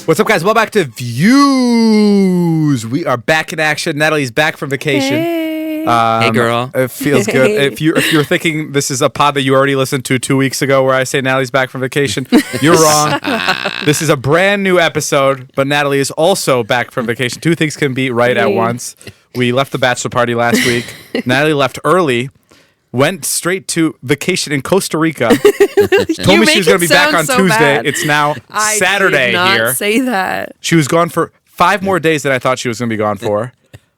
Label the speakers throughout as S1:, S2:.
S1: What's up, guys? Welcome back to Views. We are back in action. Natalie's back from vacation.
S2: Hey, girl.
S1: It feels good. If you're thinking this is a pod that you already listened to 2 weeks ago where I say Natalie's back from vacation, you're wrong. This is a brand new episode, but Natalie is also back from vacation. Two things can be right at once. We left the bachelor party last week. Natalie left early. Went straight to vacation in Costa Rica. Told me she was going to be back on Tuesday.
S3: Bad.
S1: It's now Saturday
S3: I did not
S1: here.
S3: Say that.
S1: She was gone for 5 more days than I thought she was going to be gone for.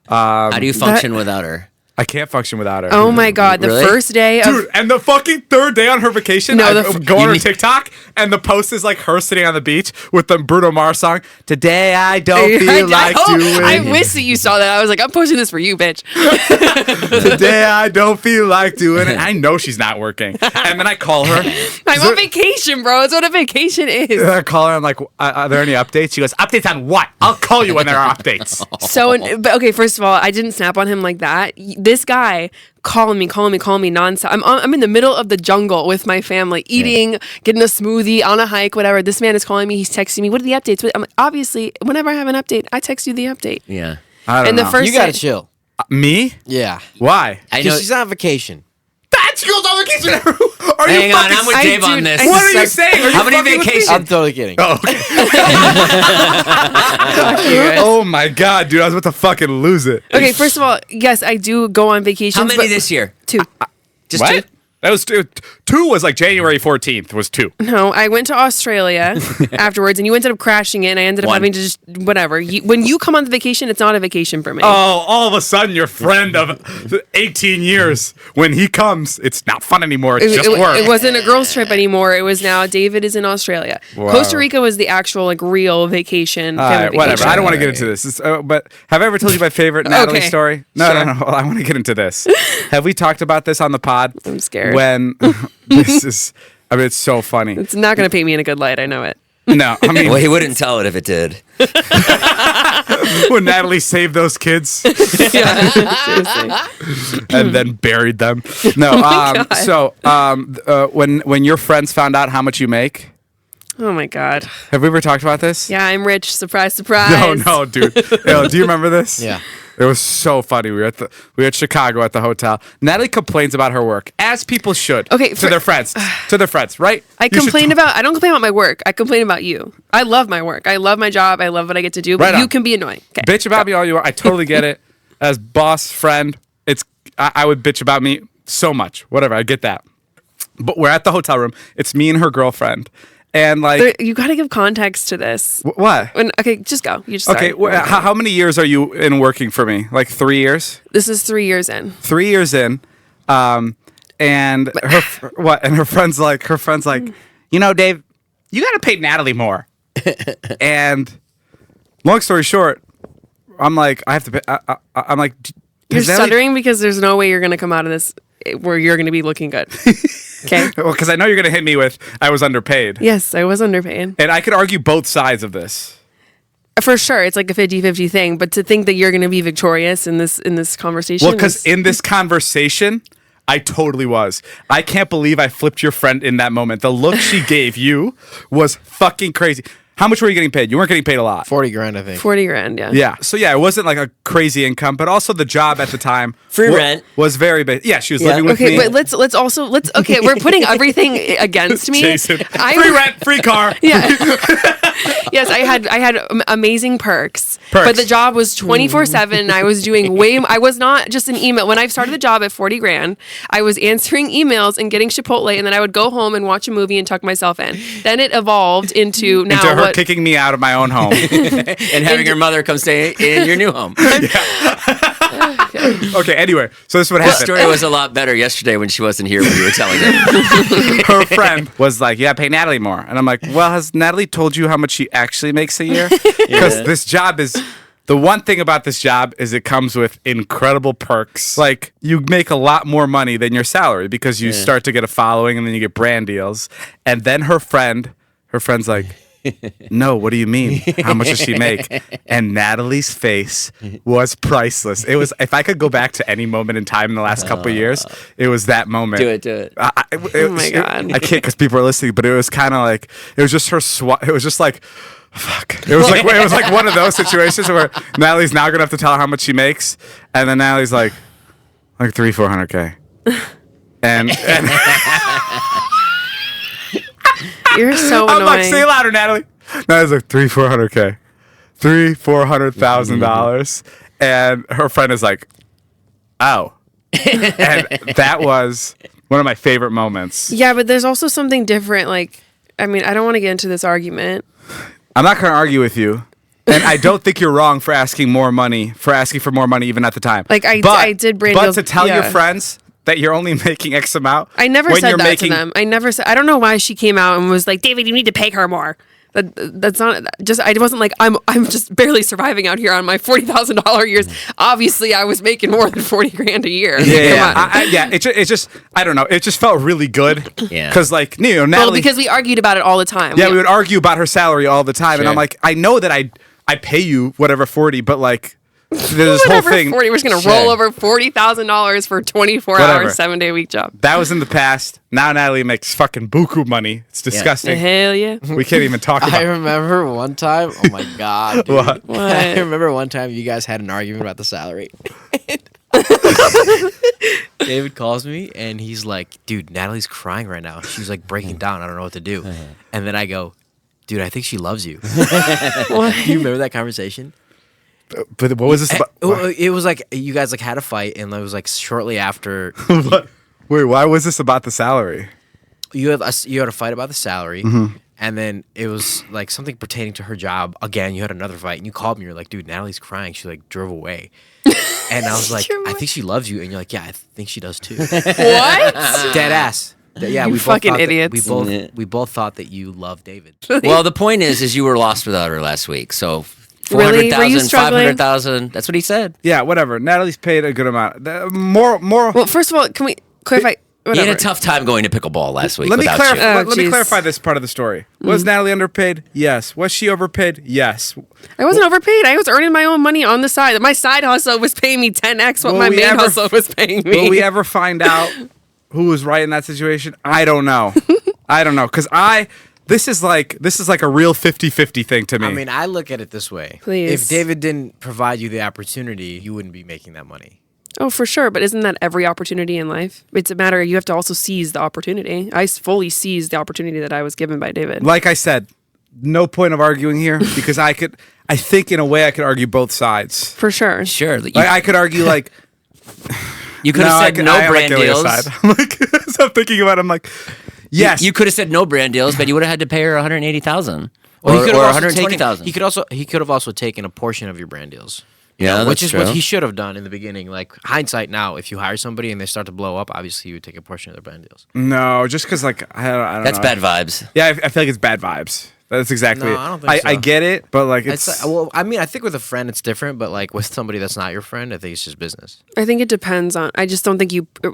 S2: How do you function without her?
S1: I can't function without her.
S3: Oh my God! The
S2: Really?
S3: first day of
S1: Dude, and the fucking third day on her vacation, I go on her TikTok, and the post is like her sitting on the beach with the Bruno Mars song, "Today I don't feel like doing."
S3: I wish that you saw that. I was like, I'm posting this for you, bitch.
S1: Today I don't feel like doing it. I know she's not working. And then I call her.
S3: I'm on vacation, bro. It's what a vacation is.
S1: I call her. I'm like, are there any updates? She goes, "Updates on what? I'll call you when there are updates."
S3: But okay, first of all, I didn't snap on him like that. This guy calling me nonstop. I'm in the middle of the jungle with my family, eating, getting a smoothie, on a hike, whatever. This man is calling me. He's texting me. What are the updates? I'm like, obviously, whenever I have an update, I text you the update.
S2: Yeah.
S1: I don't
S3: And
S1: know.
S3: the first
S4: You gotta
S3: day-
S4: chill.
S1: Me?
S4: Yeah.
S1: Why?
S2: I know.
S4: Because she's on vacation.
S1: She goes on vacation. Are
S2: Hang
S1: you
S2: on,
S1: fucking
S2: I'm with
S3: I
S2: Dave
S3: do-
S2: on this.
S3: I-
S1: What are you saying? Are you
S2: How many
S1: fucking with me?
S2: vacations?
S4: I'm totally kidding.
S1: Oh, okay. Oh my God, dude! I was about to fucking lose it.
S3: Okay, first of all, yes, I do go on vacations.
S2: How many
S3: but
S2: this year?
S3: 2.
S2: Just
S1: What?
S2: 2?
S1: That was 2. 2 was like January 14th. Was 2.
S3: No, I went to Australia afterwards, and you ended up crashing it, and I ended up
S2: 1.
S3: having to just, whatever. When you come on the vacation, it's not a vacation for me.
S1: Oh, all of a sudden, your friend of 18 years, when he comes, it's not fun anymore. It's just work.
S3: It wasn't a girls' trip anymore. It was now David is in Australia.
S1: Wow.
S3: Costa Rica was the actual, like, real vacation.
S1: All
S3: family
S1: right, whatever.
S3: vacation.
S1: I don't want to get into this. But have I ever told you my favorite Natalie
S3: Okay.
S1: story? No,
S3: Sure.
S1: no. I want to get into this. Have we talked about this on the pod?
S3: I'm scared.
S1: When this is, I mean, it's so funny.
S3: It's not going to paint me in a good light. I know it.
S1: No, I mean,
S2: Well, he wouldn't tell it if it did.
S1: when Natalie saved those kids
S3: Yeah, seriously.
S1: and then buried them. No,
S3: God.
S1: so when your friends found out how much you make,
S3: Oh, my God.
S1: have we ever talked about this?
S3: Yeah, I'm rich. Surprise, surprise.
S1: No, dude. Yo, do you remember this?
S4: Yeah.
S1: It was so funny. We were at Chicago at the hotel. Natalie complains about her work, as people should.
S3: Okay,
S1: to their friends, right?
S3: I don't complain about my work. I complain about you. I love my work. I love my job. I love what I get to do. But
S1: Right on.
S3: you can be annoying. Okay.
S1: Bitch about me all you want. I totally get it. As boss, friend, I would bitch about me so much. Whatever, I get that. But we're at the hotel room. It's me and her girlfriend. And like,
S3: You got to give context to this.
S1: what?
S3: Okay, just go. You just
S1: Okay,
S3: start.
S1: how many years are you in working for me? Like 3 years?
S3: This is 3 years in.
S1: 3 years in, and her friend's like, you know, Dave, you got to pay Natalie more. And long story short, I'm like, I have to pay. I'm like,
S3: You're
S1: has Natalie-
S3: stuttering because there's no way you're going to come out of this where you're going to be looking good. Okay?
S1: Well, because I know you're gonna hit me with I was underpaid,
S3: Yes, I was underpaid.
S1: and I could argue both sides of this.
S3: For sure, it's like a 50-50 thing, but to think that you're going to be victorious in this conversation.
S1: Well, because in this conversation, I totally was. I can't believe I flipped your friend in that moment. The look she gave you was fucking crazy. How much were you getting paid? You weren't getting paid a lot.
S4: 40 grand, I think.
S3: 40 grand, yeah.
S1: Yeah. So yeah, it wasn't like a crazy income, but also the job at the time
S2: Free rent.
S1: was very big. Yeah, she was
S2: Yeah.
S1: living with
S3: Okay,
S1: me.
S3: but let's okay, we're putting everything against me.
S1: Jason, free rent, free car.
S3: Yeah. Yes, I had amazing perks. But the job was 24/7. I was doing I was not just an email. When I started the job at 40 grand, I was answering emails and getting Chipotle, and then I would go home and watch a movie and tuck myself in. Then it evolved into now
S1: Into her
S3: what
S1: kicking me out of my own home.
S2: And having your mother come stay in your new home.
S1: Okay, anyway, so this is what
S2: This
S1: happened.
S2: story was a lot better yesterday when she wasn't here when you were telling it.
S1: Her friend was like, "You gotta pay Natalie more," and I'm like, "Well, has Natalie told you how much she actually makes a year? Because this job is." The one thing about this job is it comes with incredible perks. Like, you make a lot more money than your salary because you start to get a following and then you get brand deals. And then her friend's like, no, what do you mean? How much does she make? And Natalie's face was priceless. It was, if I could go back to any moment in time in the last couple of years, it was that moment.
S2: Do it.
S3: Oh my God.
S1: I can't because people are listening, but it was kind of like, it was just her it was just like, fuck. It was like one of those situations where Natalie's now gonna have to tell her how much she makes, and then Natalie's like 300-400K, and
S3: You're so annoying.
S1: I'm like, say it louder, Natalie. Natalie's like 300-400K, $400,000, and her friend is like, oh, and that was one of my favorite moments.
S3: Yeah, but there's also something different. Like, I mean, I don't want to get into this argument.
S1: I'm not going to argue with you. And I don't think you're wrong for asking for more money even at the time.
S3: Like, I did brand deals.
S1: But to tell your friends that you're only making X amount.
S3: I never said that to them. I never said, I don't know why she came out and was like, David, you need to pay her more. That's not just, I wasn't like, I'm just barely surviving out here on my $40,000 years. Obviously, I was making more than $40,000 a year.
S1: Yeah. It just, I don't know. It just felt really good.
S2: Yeah.
S1: Because like, Natalie.
S3: Well, because we argued about it all the time.
S1: Yeah, we would argue about her salary all the time. Sure. And I'm like, I know that I pay you whatever 40, but like, there's this whole thing.
S3: 40, we're just going to roll over $40,000 for a 24-hour, 7-day-a-week job.
S1: That was in the past. Now Natalie makes fucking buku money. It's disgusting.
S3: Hell yeah.
S1: We can't even talk about it.
S4: I remember one time. Oh my God. Dude.
S1: What?
S4: I remember one time you guys had an argument about the salary. David calls me and he's like, dude, Natalie's crying right now. She's like breaking down. I don't know what to do. And then I go, dude, I think she loves you. Do you remember that conversation?
S1: But what was this about?
S4: It was like you guys like had a fight, and it was like shortly after.
S1: Wait, why was this about the salary?
S4: You had a fight about the salary, and then it was like something pertaining to her job. Again, you had another fight, and you called me. You're like, dude, Natalie's crying. She like drove away, and I was like, I think she loves you, and you're like, yeah, I think she does too.
S3: What?
S4: Dead ass. Yeah,
S3: you
S4: we
S3: fucking
S4: both
S3: idiots.
S4: We both thought that you loved David.
S2: Well, the point is you were lost without her last week, so.
S3: Really? Were you
S2: 400,000,
S3: struggling?
S2: 500,000. That's what he said.
S1: Yeah, whatever. Natalie's paid a good amount. More.
S3: Well, first of all, can we clarify?
S2: He had a tough time going to pickleball last week.
S1: Let me clarify this part of the story. Was Natalie underpaid? Yes. Was she overpaid? Yes.
S3: I wasn't overpaid. I was earning my own money on the side. My side hustle was paying me 10x what my main hustle was paying me.
S1: Will we ever find out who was right in that situation? I don't know. I don't know because This is like a real 50-50 thing to me.
S4: I mean, I look at it this way.
S3: Please.
S4: If David didn't provide you the opportunity, you wouldn't be making that money.
S3: Oh, for sure. But isn't that every opportunity in life? It's a matter, you have to also seize the opportunity. I fully seized the opportunity that I was given by David.
S1: Like I said, no point of arguing here because I think in a way I could argue both sides.
S3: For sure.
S2: Sure.
S1: Like I could argue like...
S2: You could have said no brand deals.
S1: I'm like, so I'm thinking about it, I'm like... Yes,
S2: you could have said no brand deals, but you would have had to pay her $180,000 or $120,000.
S4: He could have also taken a portion of your brand deals.
S2: Yeah,
S4: which is
S2: true.
S4: what he should have done in the beginning. Like hindsight now, if you hire somebody and they start to blow up, obviously you would take a portion of their brand deals.
S1: No, just because like I don't
S2: That's
S1: know.
S2: bad vibes.
S1: Yeah, I feel like it's bad vibes. That's exactly it.
S4: I don't think so.
S1: I get it, but like it's
S4: well, I mean, I think with a friend it's different, but like with somebody that's not your friend, I think it's just business.
S3: I think it depends on. I just don't think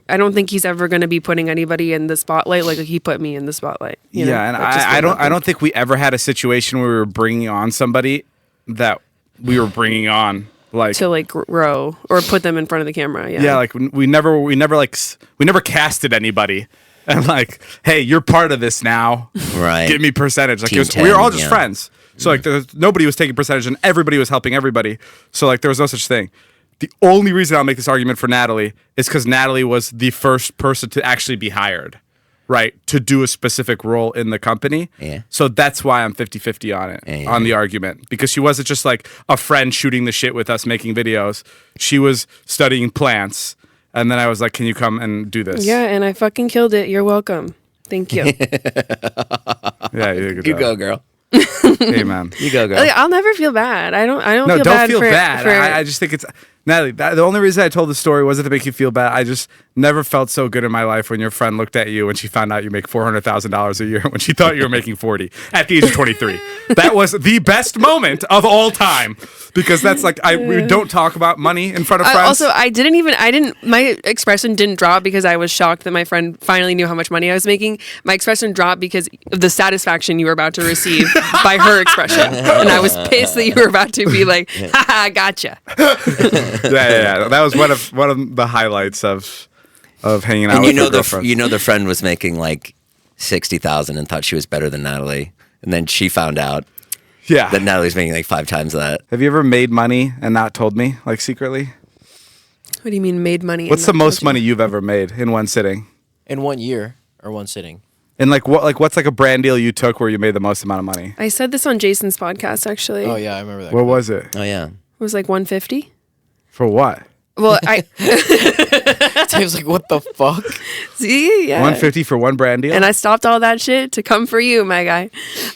S3: I don't think he's ever going to be putting anybody in the spotlight like he put me in the spotlight. You know?
S1: And I don't think we ever had a situation where we were bringing on somebody that we were bringing on like
S3: to like grow or put them in front of the camera.
S1: Yeah, like we never casted anybody. And like, hey, you're part of this now.
S2: Right.
S1: Give me percentage. Like we were all just friends. So like nobody was taking percentage and everybody was helping everybody. So like there was no such thing. The only reason I'll make this argument for Natalie is because Natalie was the first person to actually be hired, right? To do a specific role in the company.
S2: Yeah.
S1: So that's why I'm 50-50 on it, on the argument. Because she wasn't just like a friend shooting the shit with us making videos. She was studying plants. And then I was like, can you come and do this?
S3: Yeah, and I fucking killed it. You're welcome. Thank you.
S1: Yeah,
S2: you go, girl.
S1: Hey, man.
S2: You go, girl.
S3: I'll never feel bad. I don't
S1: No,
S3: feel
S1: don't
S3: bad
S1: feel
S3: for,
S1: bad.
S3: for-
S1: I just think it's... Natalie, the only reason I told the story wasn't to make you feel bad. I just never felt so good in my life when your friend looked at you when she found out you make $400,000 a year when she thought you were making 40 at the age of 23. That was the best moment of all time because that's like we don't talk about money in front of friends.
S3: Also, my expression didn't drop because I was shocked that my friend finally knew how much money I was making. My expression dropped because of the satisfaction you were about to receive by her expression. And I was pissed that you were about to be like, haha, gotcha.
S1: Yeah. That was one of the highlights of hanging out with your girlfriend.
S2: The friend was making like 60,000 and thought she was better than Natalie. And then she found out that Natalie's making like 5 times that.
S1: Have you ever made money and not told me, like secretly?
S3: What do you mean made money?
S1: What's the most money you've ever made in one sitting?
S4: In 1 year or one sitting?
S1: And what's like a brand deal you took where you made the most amount of money?
S3: I said this on Jason's podcast, actually.
S4: Oh, yeah, I remember that.
S1: What was it?
S2: Oh, yeah.
S3: It was like 150.
S1: For what?
S3: Well,
S4: Dave's like, what the fuck?
S3: See, yeah,
S1: 150 for one brand deal,
S3: and I stopped all that shit to come for you, my guy.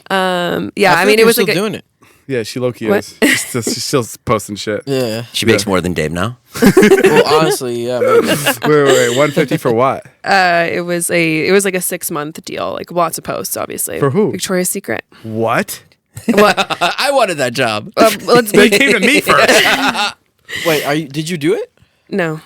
S4: I mean, it was like doing it.
S1: Yeah, she low-key is. She's still posting shit.
S4: Yeah,
S2: she makes more than Dave now.
S4: Well, honestly, yeah. Maybe.
S1: Wait, 150 for what?
S3: It was like a 6-month deal, like lots of posts, obviously.
S1: For who?
S3: Victoria's Secret.
S1: What?
S3: What?
S2: I wanted that job.
S1: They came to me first.
S4: Wait, did you do it?
S3: No.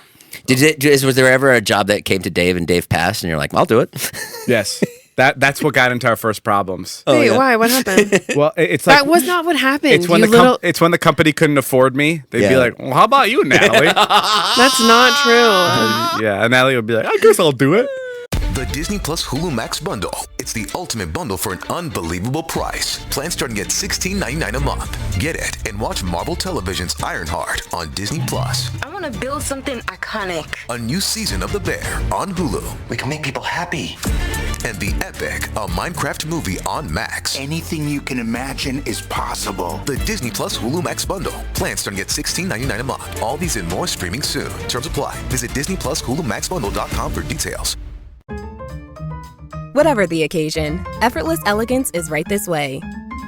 S2: Was there ever a job that came to Dave and Dave passed and you're like, I'll do it?
S1: Yes. That's what got into our first problems.
S3: Wait, why? What happened?
S1: Well, it's like
S3: that was not what happened.
S1: It's when it's when the company couldn't afford me. They'd be like, "Well, how about you, Natalie?"
S3: That's not true.
S1: Yeah, and Natalie would be like, "I guess I'll do it."
S5: The Disney Plus Hulu Max bundle. It's the ultimate bundle for an unbelievable price. Plans starting at $16.99 a month. Get it and watch Marvel Television's Ironheart on Disney Plus.
S6: I want to build something iconic.
S5: A new season of The Bear on Hulu.
S7: We can make people happy.
S5: And The Epic, a Minecraft movie on Max.
S7: Anything you can imagine is possible.
S5: The Disney Plus Hulu Max bundle. Plans starting at $16.99 a month. All these and more streaming soon. Terms apply. Visit DisneyPlusHuluMaxBundle.com for details.
S8: Whatever the occasion, effortless elegance is right this way.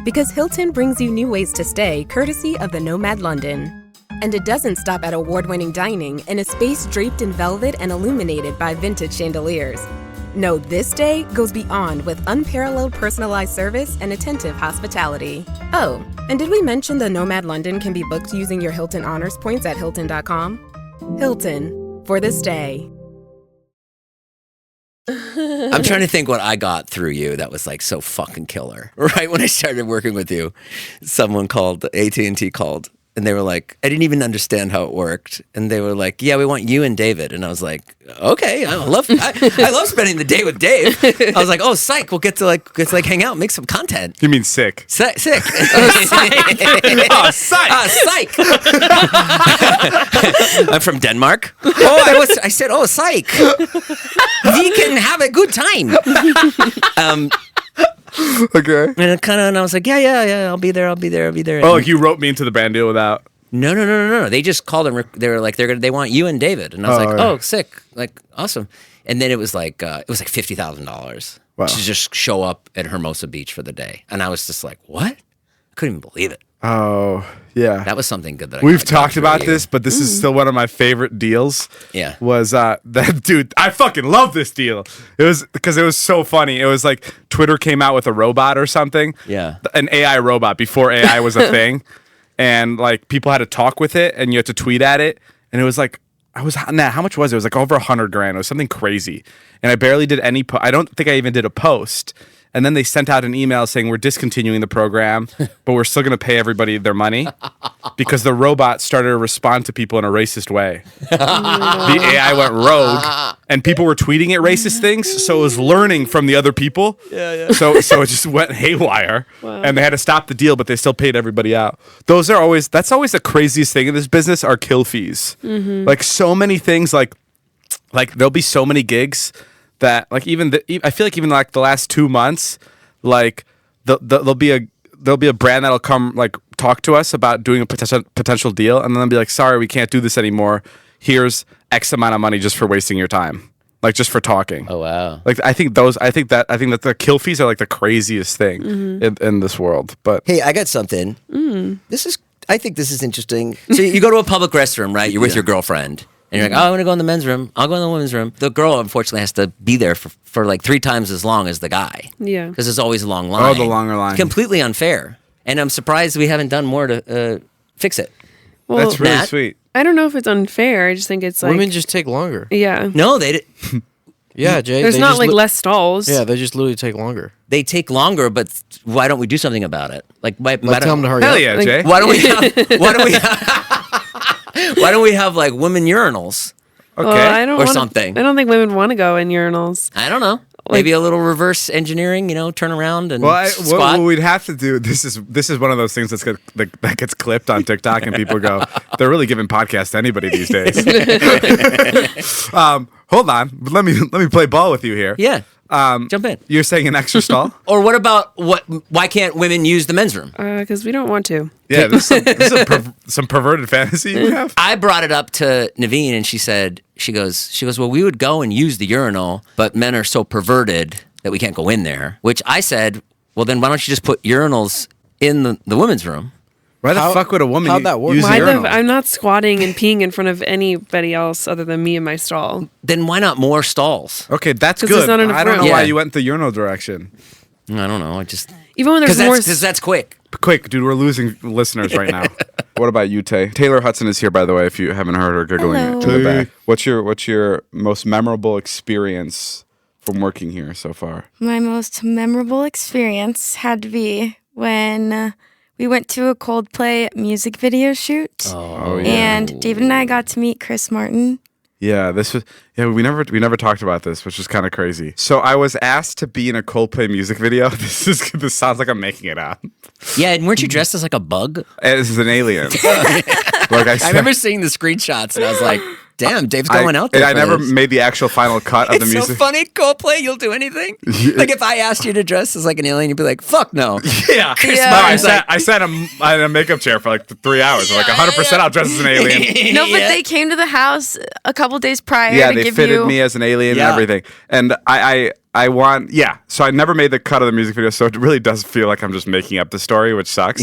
S8: Because Hilton brings you new ways to stay courtesy of the Nomad London. And it doesn't stop at award-winning dining in a space draped in velvet and illuminated by vintage chandeliers. No, this day goes beyond with unparalleled personalized service and attentive hospitality. Oh, and did we mention the Nomad London can be booked using your Hilton Honors points at Hilton.com? Hilton, for this day.
S2: I'm trying to think what I got through you that was like so fucking killer. Right when I started working with you, someone called, AT&T called, and they were like, I didn't even understand how it worked. And they were like, yeah, we want you and David. And I was like, okay, I love spending the day with Dave. I was like, oh, psych, we'll get to hang out, make some content.
S1: You mean sick?
S2: Sick.
S1: Oh, psych.
S2: Psych. I'm from Denmark. Oh, I said, oh, psych. We can have a good time.
S1: Okay.
S2: And I was like, yeah, I'll be there.
S1: Oh, like you wrote me into the brand deal without.
S2: No. They just called and they were like, they want you and David. And I was like, oh, sick. Like, awesome. And then it was like $50,000 to just show up at Hermosa Beach for the day. And I was just like, what? I couldn't even believe it.
S1: Oh, yeah.
S2: That was something good that
S1: We've talked about this, but this is still one of my favorite deals.
S2: Yeah.
S1: Was that dude, I fucking love this deal. It was because it was so funny. It was like Twitter came out with a robot or something.
S2: Yeah.
S1: An AI robot before AI was a thing. And like people had to talk with it and you had to tweet at it. And it was like, how much was it? It was like over $100,000. It was something crazy. And I barely did any, I don't think I even did a post. And then they sent out an email saying we're discontinuing the program, but we're still going to pay everybody their money because the robot started to respond to people in a racist way. The AI went rogue, and people were tweeting it racist things, so it was learning from the other people. Yeah. So it just went haywire, and they had to stop the deal, but they still paid everybody out. That's always the craziest thing in this business are kill fees. Mm-hmm. Like so many things, like there'll be so many gigs. That like I feel like even like the last 2 months, like there'll be a brand that'll come like talk to us about doing a potential deal, and then they'll be like, sorry, we can't do this anymore. Here's X amount of money just for wasting your time, like just for talking.
S2: Oh wow!
S1: Like I think that the kill fees are like the craziest thing in this world. But
S2: hey, I got something. I think this is interesting. So you go to a public restroom, right? You're with your girlfriend. And you're like, oh, I want to go in the men's room. I'll go in the women's room. The girl, unfortunately, has to be there for like 3 times as long as the guy.
S3: Yeah.
S2: Because there's always a long line.
S1: Oh, the longer line.
S2: Completely unfair. And I'm surprised we haven't done more to fix it.
S3: Well,
S1: that's really
S2: Matt?
S1: sweet.
S3: I don't know if it's unfair. I just think it's like...
S4: Women just take longer.
S3: Yeah.
S2: No, they did.
S4: Yeah, Jay.
S3: There's
S4: they
S3: not
S4: just
S3: like less stalls.
S4: Yeah, they just literally take longer.
S2: They take longer, but why don't we do something about it? Like, why
S4: Tell them to hurry
S1: Hell
S4: up.
S1: yeah,
S3: Like-
S1: Jay.
S2: why don't we why don't we have like women urinals?
S1: Okay.
S3: Well, I don't
S2: Or
S3: wanna-
S2: something.
S3: I don't think women want to go in urinals.
S2: I don't know. Maybe a little reverse engineering, turn around and
S1: Well,
S2: squat.
S1: what we'd have to do. This is one of those things that gets clipped on TikTok, and people go, "They're really giving podcasts to anybody these days." Hold on, let me play ball with you here.
S2: Yeah. Jump in.
S1: You're saying an extra stall?
S2: Or what about why can't women use the men's room?
S3: Because we don't want to.
S1: Yeah, this is some perverted fantasy you have.
S2: I brought it up to Naveen and she goes, well, we would go and use the urinal, but men are so perverted that we can't go in there. Which I said, well, then why don't you just put urinals in the women's room?
S1: Why the fuck would a woman
S4: how'd that work?
S1: use a
S3: Why
S1: urinal?
S3: I'm not squatting and peeing in front of anybody else other than me and my stall.
S2: Then why not more stalls?
S1: Okay, that's
S3: 'Cause
S1: good.
S3: there's not enough
S1: I don't know
S3: room.
S1: why
S2: Yeah.
S1: you went the urinal direction.
S2: I don't know. I just
S3: Even when there's
S2: because
S3: more.
S2: that's quick.
S1: Quick, dude, we're losing listeners right now. What about you, Tay? Taylor Hudson is here, by the way, if you haven't heard her giggling
S9: Hello.
S1: to the back. What's your most memorable experience from working here so far?
S9: My most memorable experience had to be when we went to a Coldplay music video shoot.
S1: Oh, yeah.
S9: And David and I got to meet Chris Martin.
S1: Yeah, we never talked about this, which is kind of crazy. So I was asked to be in a Coldplay music video. This sounds like I'm making it up.
S2: Yeah, and weren't you dressed as like a bug?
S1: This is an alien. Like I said,
S2: I remember seeing the screenshots and I was like, damn, Dave's going out there.
S1: And I
S2: for
S1: never
S2: this.
S1: made the actual final cut of
S2: It's
S1: the music.
S2: so funny, Coldplay. You'll do anything. Like if I asked you to dress as like an alien, you'd be like, "Fuck no."
S1: Yeah,
S9: Yeah.
S1: No,
S2: Martin's
S1: I sat in a makeup chair for like 3 hours. I'm like 100%, I'll dress as an alien.
S9: No, but
S2: Yeah.
S9: they came to the house a couple days prior
S1: Yeah,
S9: to
S1: they
S9: give
S1: fitted
S9: you.
S1: me as an alien
S2: Yeah.
S1: and everything. And I want, yeah. So I never made the cut of the music video, so it really does feel like I'm just making up the story, which sucks.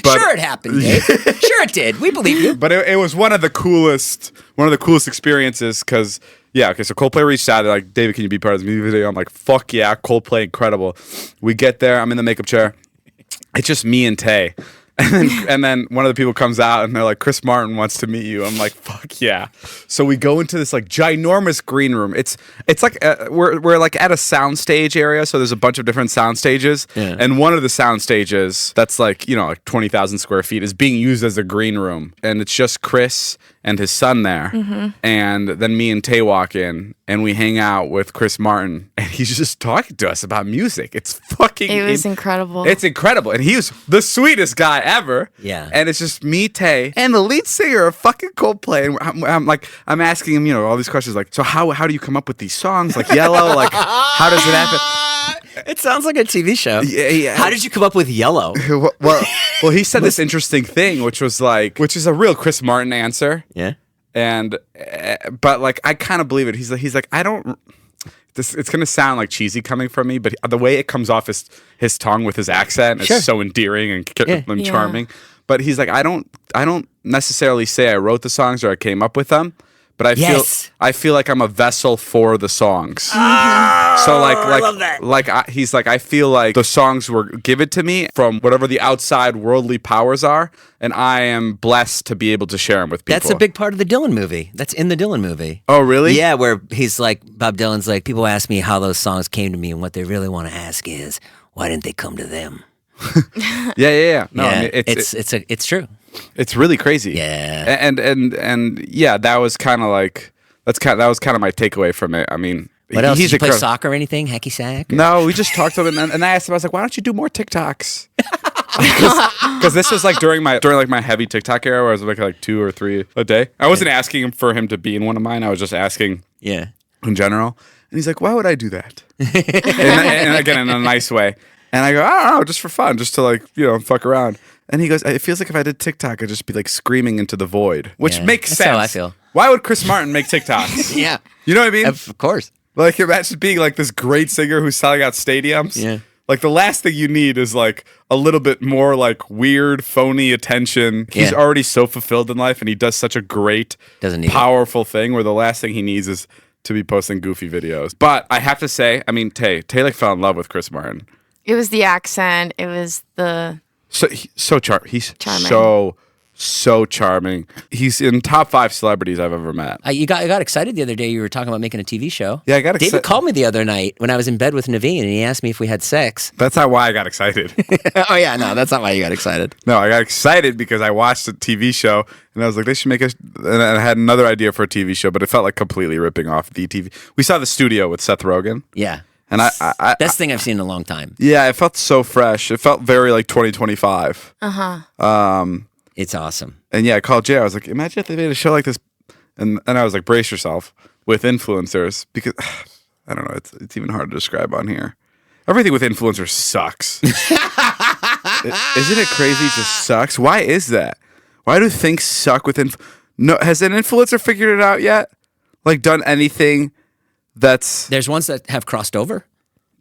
S1: But-
S2: sure, it happened, Dave. Sure, it did. We believe you.
S1: But it was one of the coolest experiences because, yeah, okay, so Coldplay reached out. They're like, David, can you be part of this music video? I'm like, fuck yeah, Coldplay, incredible. We get there. I'm in the makeup chair. It's just me and Tay. And then one of the people comes out and they're like, Chris Martin wants to meet you. I'm like, fuck yeah. So we go into this like ginormous green room. It's like we're like at a soundstage area. So there's a bunch of different sound stages.
S2: Yeah.
S1: And one of the sound stages that's like 20,000 square feet is being used as a green room. And it's just Chris and his son there.
S9: Mm-hmm.
S1: And then me and Tay walk in and we hang out with Chris Martin. And he's just talking to us about music. It's fucking
S9: It was incredible.
S1: It's incredible. And he was the sweetest guy ever.
S2: Yeah.
S1: And it's just me, Tay, and the lead singer of fucking Coldplay. And I'm asking him, all these questions like, so how do you come up with these songs? Like Yellow? Like, how does it happen?
S2: It sounds like a TV show.
S1: Yeah.
S2: How did you come up with yellow?
S1: Well, he said this interesting thing, which is a real Chris Martin answer.
S2: Yeah.
S1: And, but like, I kind of believe it. He's like, I don't. It's gonna sound like cheesy coming from me, but the way it comes off his tongue with his accent is so endearing and charming. But he's like, I don't necessarily say I wrote the songs or I came up with them, but I feel like I'm a vessel for the songs. So I love that. He's like, I feel like the songs were given to me from whatever the outside worldly powers are, and I am blessed to be able to share them with people.
S2: That's a big part of the Dylan movie. That's in the Dylan movie.
S1: Oh, really?
S2: Yeah, where he's like, Bob Dylan's like, people ask me how those songs came to me, and what they really want to ask is, why didn't they come to them?
S1: Yeah. No,
S2: yeah,
S1: I mean,
S2: it's true.
S1: It's really crazy.
S2: Yeah.
S1: And yeah, that was kind of like that was kind of my takeaway from it. I mean,
S2: What else?
S1: he's
S2: Did you play
S1: incredible.
S2: soccer or anything? Hacky sack?
S1: No, we just talked to him, and I asked him. I was like, "Why don't you do more TikToks?" Because this was like during my heavy TikTok era, where I was making like 2 or 3 a day. I wasn't asking him for him to be in one of mine. I was just asking,
S2: Yeah.
S1: in general. And he's like, "Why would I do that?" and again, in a nice way. And I go, "I don't know, just for fun, just to like fuck around." And he goes, "It feels like if I did TikTok, I'd just be like screaming into the void," which
S2: Yeah,
S1: makes
S2: that's
S1: sense.
S2: how I feel.
S1: Why would Chris Martin make TikToks?
S2: Yeah.
S1: You know what I mean?
S2: Of course.
S1: Like, imagine being like this great singer who's selling out stadiums.
S2: Yeah.
S1: Like, the last thing you need is like a little bit more like weird, phony attention. He's
S2: Yeah.
S1: already so fulfilled in life, and he does such a great,
S2: Doesn't need it.
S1: powerful thing where the last thing he needs is to be posting goofy videos. But I have to say, I mean, Tay like fell in love with Chris Martin.
S9: It was the accent. It was the.
S1: He's
S9: Charming.
S1: so charming. He's in top 5 celebrities I've ever met.
S2: You got excited the other day. You were talking about making a TV show.
S1: Yeah, I got excited.
S2: David called me the other night when I was in bed with Naveen, and he asked me if we had sex.
S1: That's not why I got excited.
S2: Oh, yeah, no, that's not why you got excited.
S1: No, I got excited because I watched a TV show, and I was like, they should make a... And I had another idea for a TV show, but it felt like completely ripping off the TV. We saw The Studio with Seth Rogen.
S2: Yeah.
S1: And I
S2: best thing I've seen in a long time.
S1: Yeah, it felt so fresh. It felt very like 2025.
S2: It's awesome.
S1: And yeah, I called Jay. I was like, imagine if they made a show like this. And I was like, brace yourself with influencers because I don't know. It's even hard to describe on here. Everything with influencers sucks. Isn't it crazy? It just sucks. Why is that? Why do things suck with No, has an influencer figured it out yet? Like done anything that's...
S2: There's ones that have crossed over.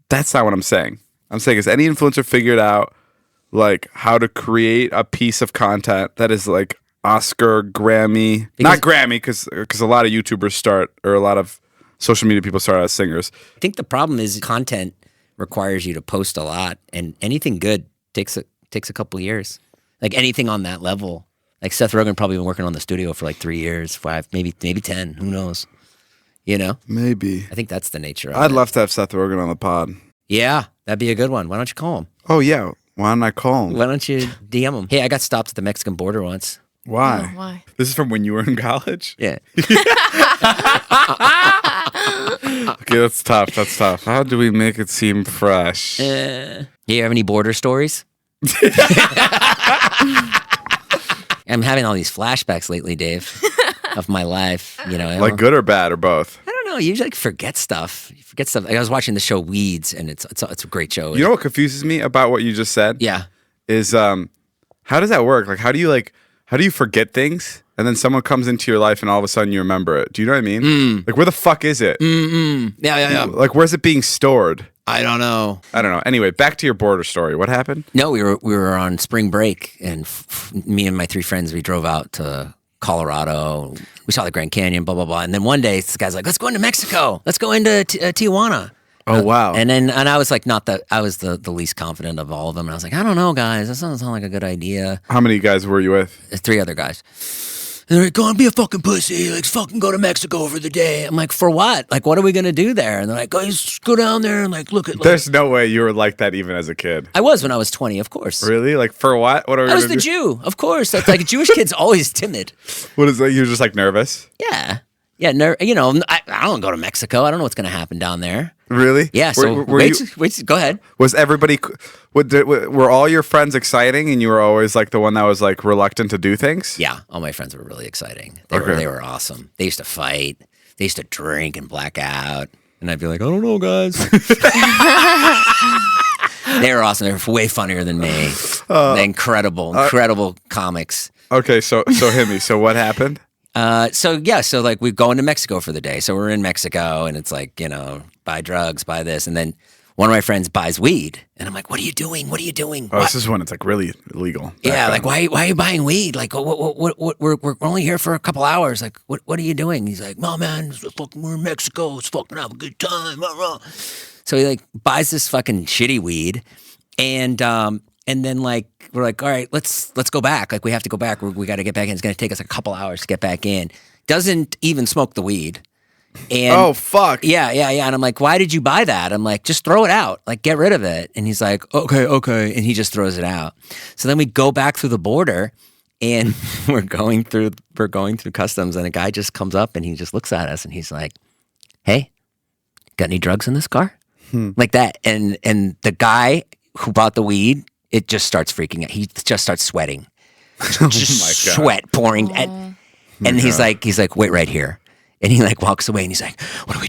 S1: That's not what I'm saying. I'm saying, has any influencer figured out like how to create a piece of content that is like Oscar, Grammy, not Grammy, because a lot of YouTubers start, or a lot of social media people start as singers.
S2: I think the problem is content requires you to post a lot, and anything good takes a couple years. Like anything on that level. Like Seth Rogen probably been working on The Studio for like 3 years, 5, maybe 10. Who knows? You know?
S1: Maybe.
S2: I think that's the nature of it.
S1: I'd love to have Seth Rogen on the pod.
S2: Yeah, that'd be a good one. Why don't you call him?
S1: Oh, yeah. Why don't I call him?
S2: Why don't you DM him? Hey, I got stopped at the Mexican border once.
S1: Why?
S9: Oh, why?
S1: This is from when you were in college?
S2: Yeah.
S1: Okay, that's tough. That's tough. How do we make it seem fresh?
S2: You have any border stories? I'm having all these flashbacks lately, Dave, of my life. You know,
S1: like good or bad or both?
S2: I don't know. You usually forget stuff. You forget stuff. Like I was watching the show Weeds, and it's a great show.
S1: You know what confuses me about what you just said?
S2: Yeah.
S1: Is how does that work? Like how do you forget things and then someone comes into your life and all of a sudden you remember it? Do you know what I mean? Like where the fuck is it?
S2: Yeah.
S1: Like where's it being stored?
S2: I don't know.
S1: Anyway, back to your border story. What happened?
S2: No, we were on spring break, and me and my 3 friends, we drove out to Colorado. We saw the Grand Canyon, blah blah blah. And then one day, this guy's like, "Let's go into Mexico. Let's go into Tijuana."
S1: Oh wow!
S2: And I was like, I was the least confident of all of them. And I was like, I don't know, guys. That doesn't sound like a good idea.
S1: How many guys were you with?
S2: 3 other guys. And they're like, go and be a fucking pussy. Like, fucking go to Mexico for the day. I'm like, for what? Like, what are we going to do there? And they're like, just go down there and, like, look at... Like...
S1: There's no way you were like that even as a kid.
S2: I was when I was 20, of course.
S1: Really? Like, for what? What are we
S2: I was
S1: gonna
S2: the
S1: do?
S2: Jew, of course. That's like, a Jewish kid's always timid.
S1: What is that? You're just, like, nervous?
S2: Yeah. Yeah, you know, I don't go to Mexico. I don't know what's going to happen down there.
S1: Really?
S2: Yeah, so wait, go ahead.
S1: Was everybody... Were all your friends exciting and you were always, like, the one that was, like, reluctant to do things?
S2: Yeah, all my friends were really exciting. They were awesome. They used to fight. They used to drink and black out. And I'd be like, I don't know, guys. They were awesome. They were way funnier than me. Incredible comics.
S1: Okay, so hit me. So what happened?
S2: So like we go into Mexico for the day. So we're in Mexico and it's like, you know, buy drugs, buy this. And then one of my friends buys weed. And I'm like, what are you doing? What are you doing?
S1: Oh, this is when it's like really illegal.
S2: Yeah, like why are you buying weed? Like what we're only here for a couple hours. Like what are you doing? He's like, no man, we're in Mexico. Let's fucking have a good time. So he like buys this fucking shitty weed and then like we're like, all right, let's go back. Like we have to go back. We got to get back in. It's gonna take us a couple hours to get back in. Doesn't even smoke the weed. And
S1: oh fuck.
S2: Yeah. And I'm like, why did you buy that? I'm like, just throw it out. Like get rid of it. And he's like, okay. And he just throws it out. So then we go back through the border and we're going through customs and a guy just comes up and he just looks at us and he's like, hey, got any drugs in this car? Like that. And the guy who bought the weed, it just starts freaking out. He just starts sweating. Just sweat pouring. And he's like, wait right here. And he like walks away and he's like, what do we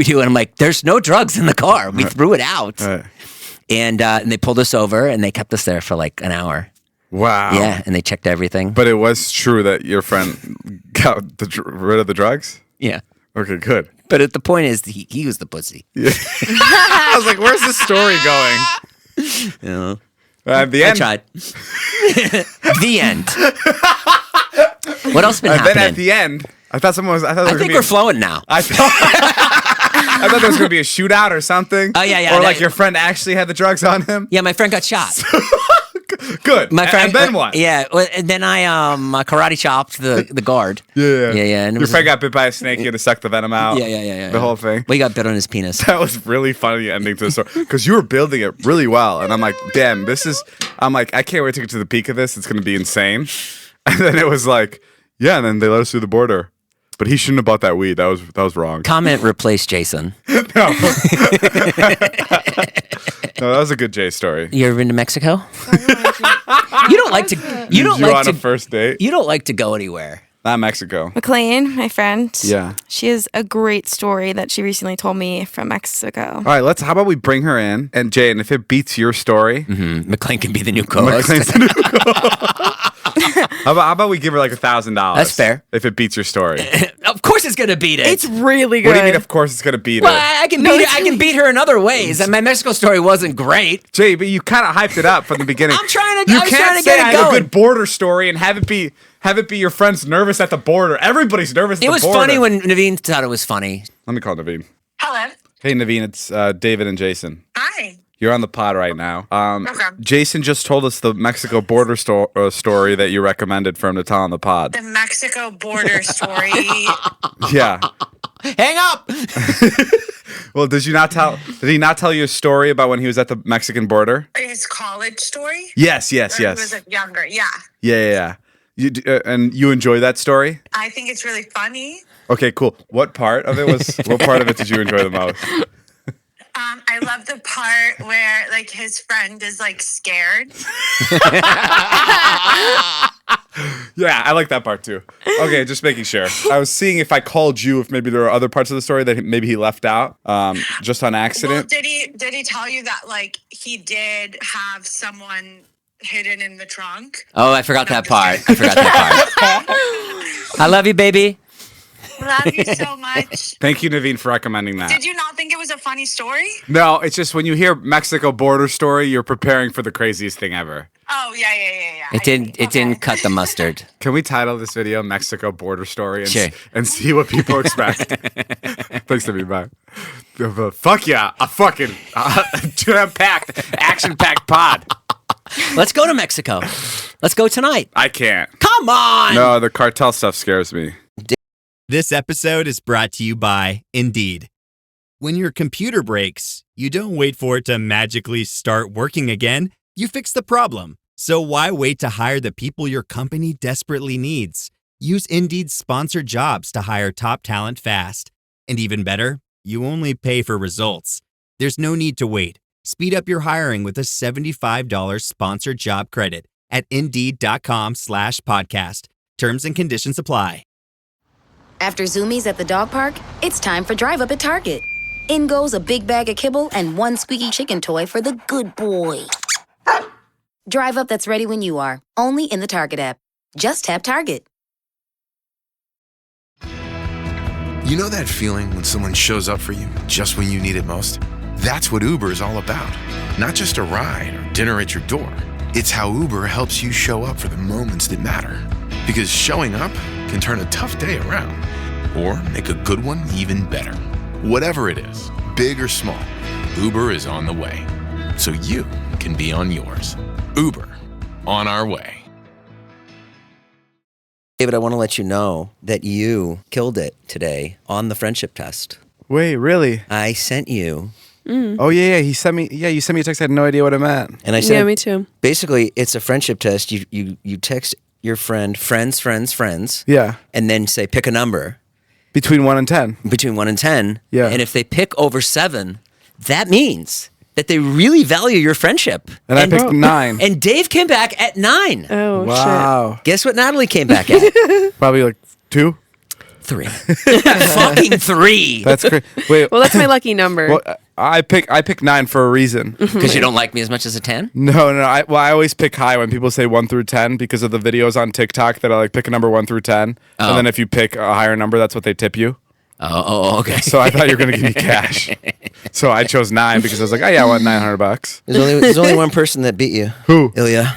S2: do? And I'm like, there's no drugs in the car. We threw it out. And they pulled us over and they kept us there for like an hour.
S1: Wow.
S2: Yeah. And they checked everything.
S1: But it was true that your friend got rid of the drugs?
S2: Yeah.
S1: Okay, good.
S2: But the point is, he was the pussy.
S1: Yeah. I was like, where's this story going?
S2: You know,
S1: at the end.
S2: I tried. The end. What else been happening?
S1: Then at the end, I thought
S2: I think we're flowing now.
S1: I thought there was going to be a shootout or something.
S2: Oh, yeah.
S1: Or like your friend actually had the drugs on him.
S2: Yeah, my friend got shot.
S1: Good.
S2: My friend,
S1: and then what?
S2: Yeah, and then I karate chopped the guard.
S1: Yeah.
S2: And
S1: Your friend got bit by a snake. You had to suck the venom out.
S2: Yeah.
S1: The whole thing.
S2: Well, he got bit on his penis.
S1: That was really funny ending to the story because you were building it really well, and I'm like, damn, I'm like, I can't wait to get to the peak of this. It's going to be insane. And then it was like, yeah, and then they let us through the border. But he shouldn't have bought that weed. That was wrong.
S2: Comment replace Jason.
S1: No. No, that was a good Jay story.
S2: You ever been to Mexico? You don't like to. You don't like
S1: on
S2: to
S1: a first date.
S2: You don't like to go anywhere.
S1: Not Mexico.
S9: McLean, my friend.
S1: Yeah.
S9: She has a great story that she recently told me from Mexico.
S1: All right, how about we bring her in? And Jay, and if it beats your story,
S2: McLean can be the new co-host.
S1: How about we give her like $1,000?
S2: That's fair.
S1: If it beats your story.
S2: Of course it's going to beat it.
S9: It's really good.
S1: What do you mean, of course it's going to beat
S2: Well,
S1: it?
S2: I can beat her in other ways. And my Mexico story wasn't great.
S1: Jay, but you kind of hyped it up from the beginning.
S2: I was trying to
S1: get it
S2: going.
S1: I have a good border story and have it be your friends nervous at the border. Everybody's nervous at the border.
S2: It was funny when Naveen thought it was funny.
S1: Let me call Naveen.
S6: Hello.
S1: Hey, Naveen, it's David and Jason.
S6: Hi.
S1: You're on the pod right now.
S6: Okay.
S1: Jason just told us the Mexico border story that you recommended for him to tell on the pod.
S6: The Mexico border story.
S1: Yeah.
S2: Hang up.
S1: Well, did he not tell you a story about when he was at the Mexican border?
S6: His college story?
S1: Yes.
S6: When he was younger, yeah.
S1: Yeah. And you enjoy that story?
S6: I think it's really funny.
S1: Okay, cool. What part of it did you enjoy the most?
S6: I love the part where like his friend is like scared.
S1: Yeah, I like that part too. Okay, just making sure. I was seeing if I called you, if maybe there were other parts of the story that maybe he left out, just on accident.
S6: Well, did he tell you that like he did have someone hidden in the trunk?
S2: Oh, I forgot that part. I love you, baby.
S6: Love you so much.
S1: Thank you, Naveen, for recommending that.
S6: Did you not think it was a funny story?
S1: No, it's just when you hear Mexico border story, you're preparing for the craziest thing ever.
S6: Oh, yeah.
S2: It didn't cut the mustard.
S1: Can we title this video Mexico border story and see what people expect? Thanks, Naveen. Bye. Fuck yeah, a fucking jam-packed, action-packed pod.
S2: Let's go to Mexico. Let's go tonight.
S1: I can't.
S2: Come on.
S1: No, the cartel stuff scares me.
S10: This episode is brought to you by Indeed. When your computer breaks, you don't wait for it to magically start working again. You fix the problem. So why wait to hire the people your company desperately needs? Use Indeed's sponsored jobs to hire top talent fast. And even better, you only pay for results. There's no need to wait. Speed up your hiring with a $75 sponsored job credit at Indeed.com/podcast. Terms and conditions apply.
S11: After Zoomies at the dog park, it's time for Drive Up at Target. In goes a big bag of kibble and one squeaky chicken toy for the good boy. Drive Up that's ready when you are, only in the Target app. Just tap Target.
S5: You know that feeling when someone shows up for you just when you need it most? That's what Uber is all about. Not just a ride or dinner at your door. It's how Uber helps you show up for the moments that matter. Because showing up can turn a tough day around or make a good one even better. Whatever it is, big or small, Uber is on the way. So you can be on yours. Uber, on our way.
S2: David, I want to let you know that you killed it today on the friendship test.
S1: Wait, really?
S2: I sent you.
S1: Oh, yeah. You sent me a text. I had no idea what it meant.
S2: And I said,
S3: yeah, me too.
S2: Basically, it's a friendship test. You text your friend, friends.
S1: Yeah.
S2: And then say, pick a number.
S1: Between 1 and 10.
S2: Between 1 and 10.
S1: Yeah.
S2: And if they pick over 7, that means that they really value your friendship.
S1: And I picked 9.
S2: And Dave came back at 9.
S3: Oh,
S1: wow.
S3: shit.
S2: Guess what Natalie came back at?
S1: Probably like 2?
S2: 3. Fucking 3.
S1: That's great. Wait.
S3: Well, that's my lucky number.
S1: Well, I pick 9 for a reason.
S2: Because you don't like me as much as a 10?
S1: No. I always pick high when people say 1 through 10 because of the videos on TikTok that I like pick a number 1 through 10.
S2: Oh.
S1: And then if you pick a higher number, that's what they tip you.
S2: Oh, okay.
S1: So I thought you were going to give me cash. So I chose 9 because I was like, oh yeah, I want $900.
S2: There's only one person that beat you.
S1: Who?
S2: Ilya.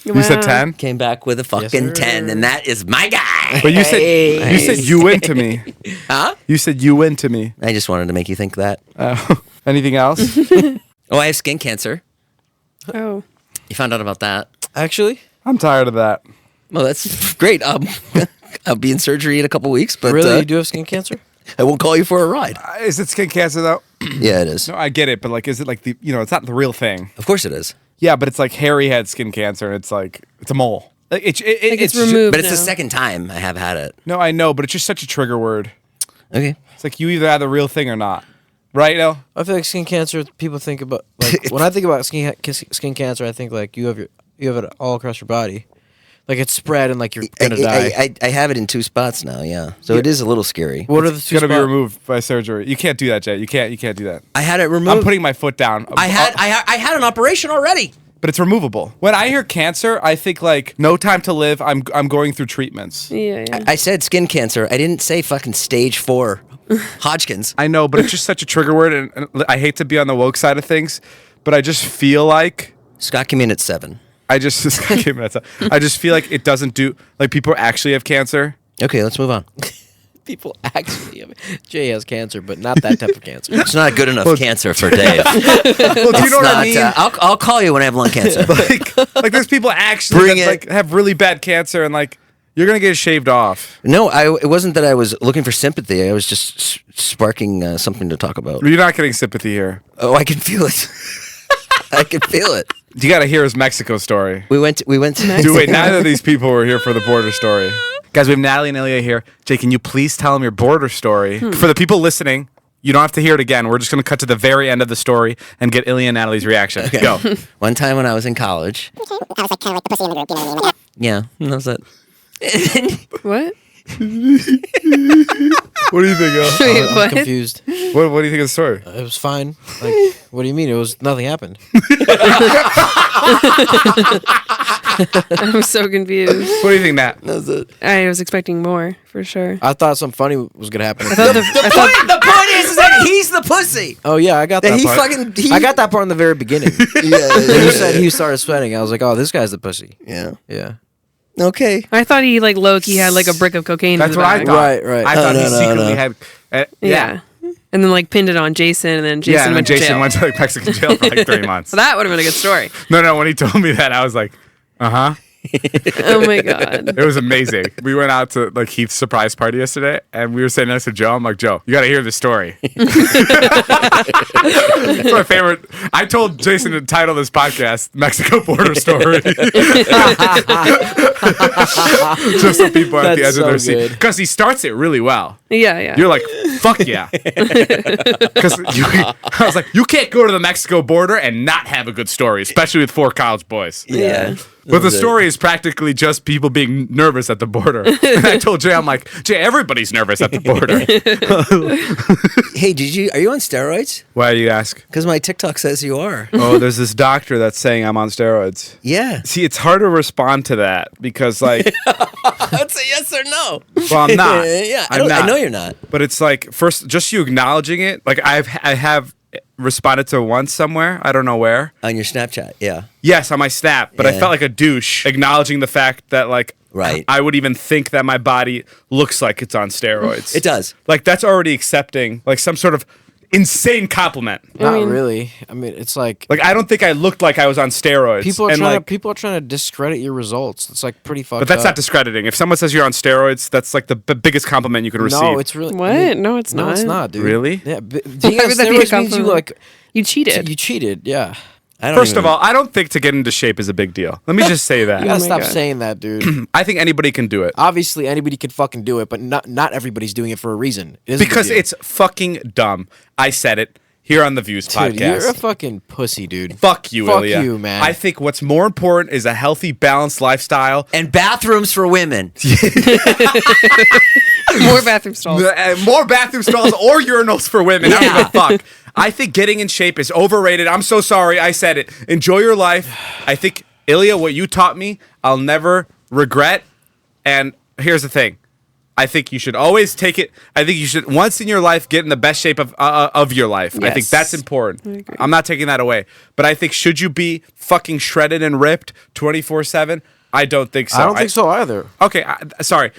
S1: You said 10?
S2: Came back with a fucking 10, and that is my guy.
S1: But you said you win to me.
S2: Huh?
S1: You said you win to me.
S2: I just wanted to make you think that.
S1: Anything else?
S2: Oh, I have skin cancer.
S3: Oh.
S2: You found out about that?
S4: Actually,
S1: I'm tired of that.
S2: Well, that's great. I'll be in surgery in a couple weeks, but
S4: really, you do have skin cancer?
S2: I won't call you for a ride.
S1: Is it skin cancer though?
S2: Yeah, it is.
S1: No, I get it, but like, is it like the it's not the real thing.
S2: Of course it is.
S1: Yeah, but it's like Harry had skin cancer, and it's like it's a mole. Like
S3: it's removed.
S2: But it's the
S3: now.
S2: second time I have had it.
S1: No, I know, but it's just such a trigger word.
S2: Okay.
S1: It's like you either have the real thing or not, right? No.
S4: I feel like skin cancer. People think about like when I think about skin cancer, I think like you have it all across your body, like it's spread and like you're gonna die.
S2: I have it in 2 spots now. Yeah, so it is a little scary.
S4: What are the
S1: It's
S4: 2
S1: gonna be
S4: spots?
S1: removed by surgery. You can't do that, Jay. You can't do that.
S2: I had it removed.
S1: I'm putting my foot down.
S2: I had an operation already.
S1: But it's removable. When I hear cancer, I think like no time to live. I'm going through treatments.
S3: Yeah.
S2: I said skin cancer. I didn't say fucking stage 4 Hodgkin's.
S1: I know, but it's just such a trigger word, and I hate to be on the woke side of things, but I just feel like
S2: Scott came in at 7.
S1: I just feel like it doesn't do like people actually have cancer.
S2: Okay, let's move on.
S4: People actually have Jay has cancer, but not that type of cancer.
S2: It's not good enough cancer for Dave.
S1: Well, do you know what I mean?
S2: I'll call you when I have lung cancer.
S1: like there's people actually that, like have really bad cancer, and like you're gonna get shaved off.
S2: No, it wasn't that I was looking for sympathy. I was just sparking something to talk about.
S1: You're not getting sympathy here.
S2: Oh, I can feel it. I can feel it.
S1: You got to hear his Mexico story.
S2: We went to
S1: Wait, neither of these people were here for the border story. Guys, we have Natalie and Ilya here. Jay, can you please tell them your border story? For the people listening, you don't have to hear it again. We're just going to cut to the very end of the story and get Ilya and Natalie's reaction.
S2: Okay.
S1: Go.
S2: One time when I was in college.
S12: I was like kind of like the pussy in the group, you know what I mean?
S2: Yeah, that was it.
S3: What?
S1: What do you think, Al?
S3: Wait,
S4: I'm
S3: what?
S4: confused.
S1: What do you think of the story?
S4: It was fine. Like, what do you mean? Nothing happened.
S3: I'm so confused.
S1: What do you think, Nat?
S2: That was it.
S3: I was expecting more for sure.
S4: I thought something funny was gonna happen.
S2: The point is that he's the pussy.
S4: Oh yeah, I got that
S2: He
S4: part. I got that part in the very beginning. When you said he started sweating, I was like, oh, this guy's the pussy.
S2: Yeah.
S4: Yeah.
S2: Okay.
S3: I thought he like low-key had like a brick of cocaine.
S1: That's
S3: in the
S1: what I
S3: bag.
S1: thought.
S4: Right.
S1: I thought
S2: no,
S1: he
S2: no,
S1: secretly
S2: no.
S1: had.
S3: Yeah. And then like pinned it on Jason, and then Jason
S1: Yeah, and then
S3: went to
S1: Jason
S3: jail.
S1: went to like Mexican jail for like 3 months.
S3: So that would have been a good story.
S1: No, when he told me that, I was like, uh-huh.
S3: Oh my god.
S1: It was amazing. We went out to like Heath's surprise party yesterday, and we were sitting next to Joe. I'm like, Joe, you got to hear this story. It's my favorite. I told Jason to title this podcast "Mexico Border Story," just so people are at the edge of their seat. Because he starts it really well.
S3: Yeah.
S1: You're like, fuck yeah. Because I was like, you can't go to the Mexico border and not have a good story, especially with 4 college boys.
S2: Yeah.
S1: But the story is practically just people being nervous at the border. And I told Jay, I'm like, Jay, everybody's nervous at the border.
S2: Hey, are you on steroids?
S1: Why do you ask?
S2: Because my TikTok says you are.
S1: Oh, there's this doctor that's saying I'm on steroids.
S2: Yeah.
S1: See, it's hard to respond to that because, like,
S2: That's a yes or no.
S1: well, I'm not.
S2: Yeah,
S1: I'm not.
S2: I know you're not.
S1: But it's like, first, just you acknowledging it. Like, I have responded to once somewhere. I don't know where.
S2: On your Snapchat, yeah.
S1: Yes, on my Snap. But I
S2: Yeah.
S1: felt like a douche acknowledging the fact that, like,
S2: Right.
S1: I would even think that my body looks like it's on steroids.
S2: It does.
S1: Like, that's already accepting, like, some sort of insane compliment.
S4: Not really. I mean, it's like
S1: I don't think I looked like I was on steroids.
S4: people are
S1: and
S4: trying
S1: like,
S4: people are trying to discredit your results. It's like pretty fucked
S1: but that's
S4: up.
S1: not discrediting. If someone says you're on steroids, that's like the biggest compliment you can receive.
S4: No, it's really
S3: What? No, it's
S4: No,
S3: not.
S4: it's not, dude.
S1: Really?
S4: Yeah,
S3: Why would that be a
S4: steroids means you
S3: compliment?
S4: like
S3: You cheated.
S4: you cheated. Yeah.
S1: First of all, I don't think to get into shape is a big deal. Let me just say that.
S4: You gotta
S3: my
S4: stop
S3: God.
S4: saying that, dude.
S1: I think anybody can do it.
S4: Obviously, anybody can fucking do it, but not everybody's doing it for a reason. It is a big
S1: Because
S4: deal.
S1: it's fucking dumb. I said it here on the Views
S4: Dude,
S1: podcast.
S4: you're a fucking pussy, dude.
S1: Fuck you,
S4: Fuck
S1: Ilya.
S4: you, man.
S1: I think what's more important is a healthy, balanced lifestyle.
S2: And bathrooms for women.
S3: More bathroom stalls.
S1: More bathroom stalls or urinals for women. I don't give a fuck. I think getting in shape is overrated. I'm so sorry. I said it. Enjoy your life. I think, Ilya, what you taught me, I'll never regret. And here's the thing. I think you should always take it. I think you should once in your life get in the best shape of your life. I think
S3: Yes.
S1: that's important. I'm not taking that away. But I think should you be fucking shredded and ripped 24/7? I don't think so.
S4: I don't think so either.
S1: Okay, sorry.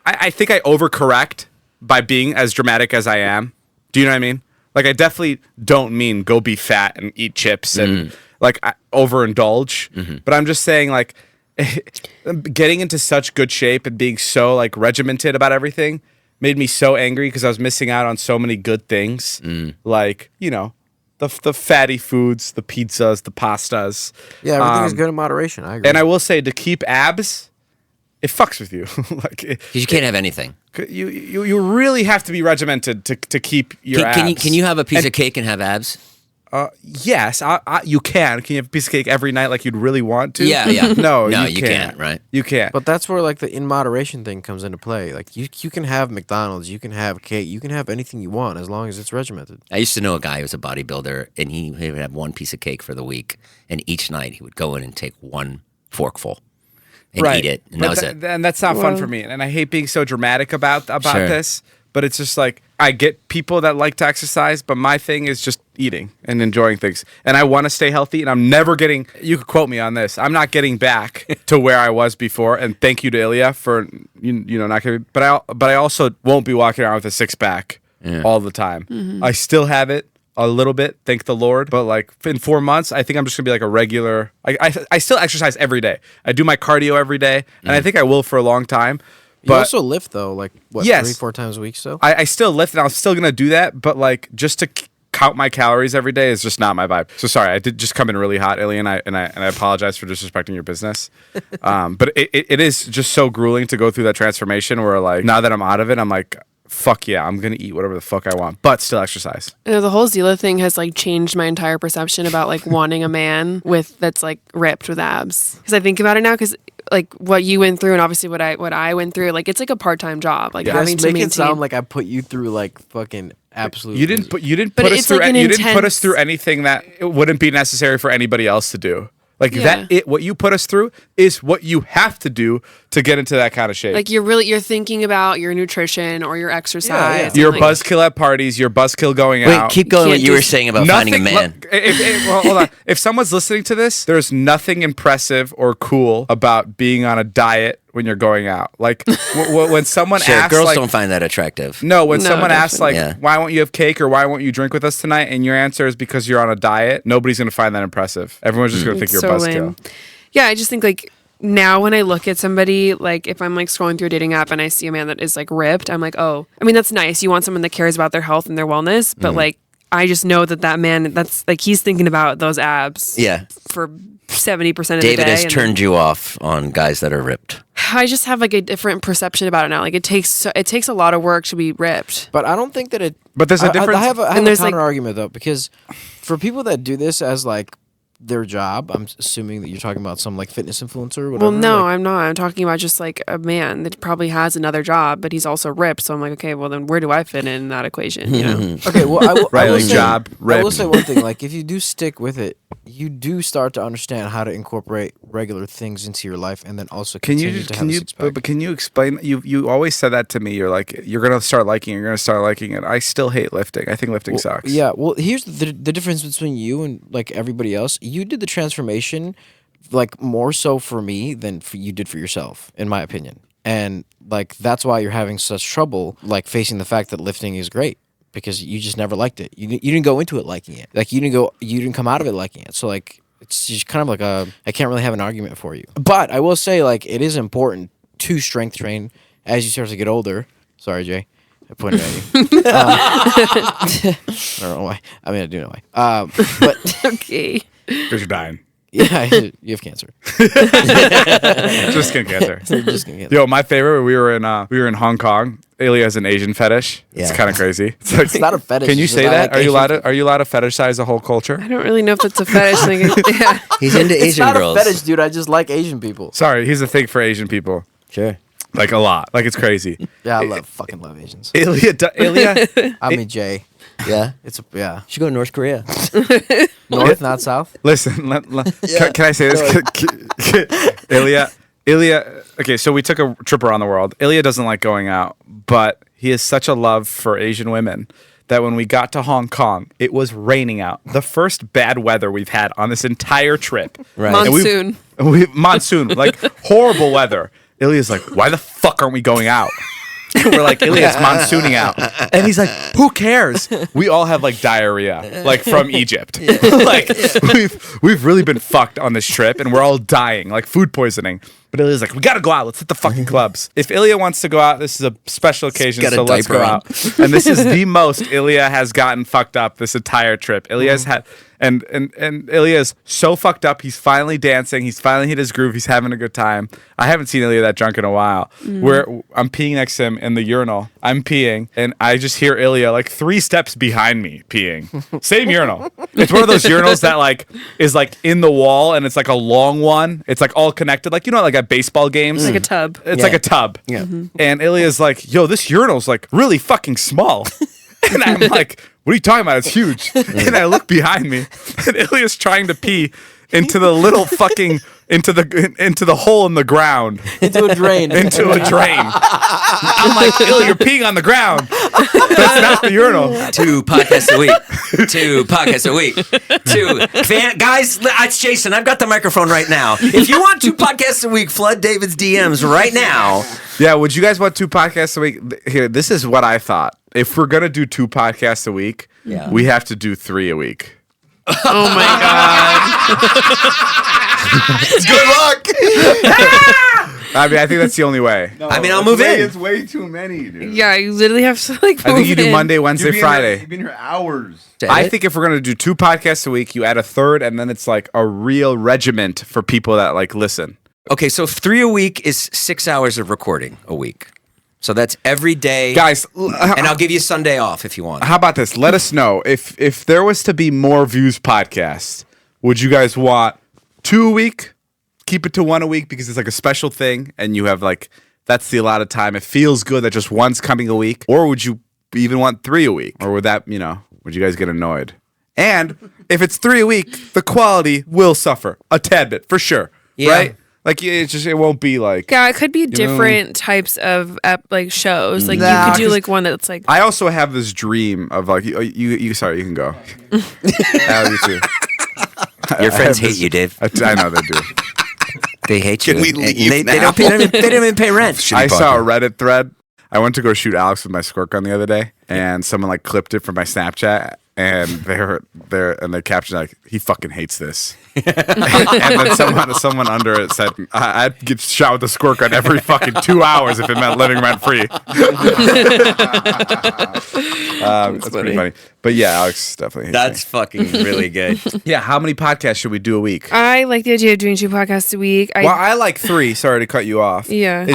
S1: I think I overcorrect by being as dramatic as I am. Do you know what I mean? Like, I definitely don't mean go be fat and eat chips and like overindulge. But I'm just saying, like, getting into such good shape and being so like regimented about everything made me so angry because I was missing out on so many good things, like, you know, the fatty foods, the pizzas, the pastas.
S4: Yeah, everything is good in moderation. I agree.
S1: And I will say, to keep abs, it fucks with you. Like,
S2: because you can't have anything.
S1: You really have to be regimented to keep your abs.
S2: Can you have a piece of cake and have abs?
S1: Yes, you can. Can you have a piece of cake every night like you'd really want to?
S2: Yeah.
S1: No,
S2: you can't, right?
S1: You can't.
S4: But that's where like the in moderation thing comes into play. Like you can have McDonald's, you can have cake, you can have anything you want as long as it's regimented.
S2: I used to know a guy who was a bodybuilder, and he would have one piece of cake for the week, and each night he would go in and take one forkful and eat it, and that was it.
S1: And that's not fun for me. And I hate being so dramatic about this. But it's just like, I get people that like to exercise, but my thing is just eating and enjoying things. And I want to stay healthy, and I'm never getting, you could quote me on this, I'm not getting back to where I was before. And thank you to Ilya for, you know, not getting, but I also won't be walking around with a six-pack all the time. I still have it a little bit, thank the Lord. But like in 4 months, I think I'm just gonna be like a regular, I still exercise every day. I do my cardio every day, and I think I will for a long time.
S4: You also lift though, like what, 3-4 times a week still?
S1: I still lift, and I'm still going to do that, but like just to count my calories every day is just not my vibe. So sorry, I did just come in really hot, Ilya, and I apologize for disrespecting your business. But it is just so grueling to go through that transformation where like now that I'm out of it, I'm like, fuck yeah, I'm going to eat whatever the fuck I want, but still exercise.
S3: You know, the whole Zila thing has like changed my entire perception about like wanting a man that's like ripped with abs. Because I think about it now, because like what you went through and obviously what I went through, like it's like a part-time job. Like having to maintain.
S4: Make it sound like I put you through like fucking absolute.
S1: You didn't put us through anything that it wouldn't be necessary for anybody else to do. Like what you put us through is what you have to do to get into that kind of shape.
S3: Like you're thinking about your nutrition or your exercise.
S1: Your buzzkill at parties, your buzzkill going out.
S2: Wait, keep going what you were saying about finding a man.
S1: Well, hold on. If someone's listening to this, there's nothing impressive or cool about being on a diet when you're going out. Like when someone asks,
S2: girls
S1: like,
S2: don't find that attractive.
S1: No, when someone asks like, why won't you have cake or why won't you drink with us tonight? And your answer is because you're on a diet. Nobody's going to find that impressive. Everyone's just going to think you're a buzzkill.
S3: Yeah, I just think like now when I look at somebody, like if I'm like scrolling through a dating app and I see a man that is like ripped, I'm like, oh, I mean, that's nice. You want someone that cares about their health and their wellness, but like, I just know that man, that's like, he's thinking about those abs for 70% of the day.
S2: David has turned you off on guys that are ripped.
S3: I just have like a different perception about it now. Like it takes a lot of work to be ripped.
S4: But I don't think that it.
S1: But there's a difference.
S4: I have a counter argument though, because for people that do this as like their job, I'm assuming that you're talking about some like fitness influencer or whatever.
S3: Well, no, I'm not. I'm talking about just like a man that probably has another job, but he's also ripped. So I'm like, okay, well then where do I fit in that equation? You know?
S4: Okay, well, I will
S1: say
S4: one thing. Like if you do stick with it, you do start to understand how to incorporate regular things into your life, and then also continue to have a six-pack.
S1: But can you explain? You always said that to me. You're like, you're gonna start liking it. You're gonna start liking it. I still hate lifting. I think lifting sucks.
S4: Yeah. Well, here's the difference between you and like everybody else. You did the transformation like more so for me than you did for yourself, in my opinion. And like that's why you're having such trouble like facing the fact that lifting is great. Because you just never liked it. You didn't go into it liking it. Like you didn't come out of it liking it. So like it's just kind of like I can't really have an argument for you. But I will say like it is important to strength train as you start to get older. Sorry, Jay, I pointed at you. I don't know why. I mean, I do know why. But
S3: okay,
S1: because you're dying.
S4: Yeah, you have cancer.
S1: Just skin cancer.
S4: Just skin cancer.
S1: Yo, my favorite. We were in Hong Kong. Ilya has an Asian fetish. Yeah. It's kind of crazy. It's, like,
S4: it's not a fetish.
S1: Can you say that? Like are you allowed to fetishize the whole culture?
S3: I don't really know if that's a fetish. Yeah.
S2: He's into Asian girls.
S4: It's not a fetish, dude. I just like Asian people.
S1: Sorry, he's a thing for Asian people.
S2: Sure.
S1: Like a lot. Like it's crazy.
S4: Yeah, I fucking love Asians.
S1: Ilya.
S4: I mean Jay.
S2: Yeah,
S4: yeah.
S2: You should go to North Korea.
S4: North, not south.
S1: Listen, can I say this? Ilya. Okay, so we took a trip around the world. Ilya doesn't like going out, but he has such a love for Asian women that when we got to Hong Kong, it was raining out. The first bad weather we've had on this entire trip.
S3: Right. Monsoon.
S1: Monsoon, like horrible weather. Ilya's like, why the fuck aren't we going out? We're like, Ilya, it's monsooning out. And he's like, who cares? We all have like diarrhea, like from Egypt. Like we've really been fucked on this trip and we're all dying, like food poisoning. But Ilya's like, we gotta go out. Let's hit the fucking clubs. If Ilya wants to go out, this is a special occasion, so let's go out. And this is the most Ilya has gotten fucked up this entire trip. Ilya's had, and Ilya is so fucked up. He's finally dancing. He's finally hit his groove. He's having a good time. I haven't seen Ilya that drunk in a while. Where I'm peeing next to him in the urinal. I'm peeing, and I just hear Ilya like 3 steps behind me peeing. Same urinal. It's one of those urinals that like is like in the wall, and it's like a long one. It's like all connected, like like at baseball games.
S3: Like a tub.
S1: It's like a tub.
S2: Yeah.
S1: And Ilya's like, yo, this urinal's like really fucking small. And I'm like, what are you talking about? It's huge. And I look behind me, and Ilya's trying to pee into the little fucking into the hole in the ground.
S4: Into a drain.
S1: Into a drain. I'm like, Ilya, you're peeing on the ground. That's not the urinal.
S2: 2 podcasts a week. 2 podcasts a week. 2 guys, it's Jason. I've got the microphone right now. If you want 2 podcasts a week, flood David's DMs right now.
S1: Yeah, would you guys want 2 podcasts a week? Here, this is what I thought. If we're gonna do 2 podcasts a week, we have to do 3 a week.
S3: Oh my god.
S5: Good luck.
S1: I mean, I think that's the only way.
S2: I mean, I'll move in.
S5: It's way too many, dude.
S3: Yeah, you literally have to like.
S1: I think you do Monday, Wednesday,
S5: You've
S1: Friday.
S5: been here hours.
S1: I think if we're gonna do 2 podcasts a week, you add a 3rd, and then it's like a real regiment for people that like listen.
S2: Okay, so 3 a week is 6 hours of recording a week. So that's every day.
S1: Guys,
S2: and I'll give you Sunday off if you want.
S1: How about this? Let us know if there was to be more views podcasts, would you guys want 2 a week? Keep it to 1 a week because it's like a special thing and you have like that's the allotted time. It feels good that just one's coming a week. Or would you even want 3 a week? Or would that, would you guys get annoyed? And if it's 3 a week, the quality will suffer a tad bit for sure.
S2: Yeah.
S1: Right? Like it won't be like.
S3: Yeah, it could be different types of like shows. Like you could do like one that's like.
S1: I also have this dream of like you. Sorry, you can go. You too.
S2: Your friends hate you, Dave.
S1: I know they do.
S2: They hate you.
S5: Can we leave
S2: They
S5: now?
S2: they don't even pay rent.
S1: I saw a Reddit thread. I went to go shoot Alex with my squirt gun the other day, and someone like clipped it from my Snapchat, and they captioned like, "He fucking hates this." And then someone under it said, "I'd get shot with a squirt gun every fucking 2 hours if it meant living rent free." That's pretty funny. But yeah, Alex definitely hates
S2: That's fucking really good.
S1: Yeah, how many podcasts should we do a week?
S3: I like the idea of doing 2 podcasts a week.
S1: I like 3. Sorry to cut you off.
S3: Yeah.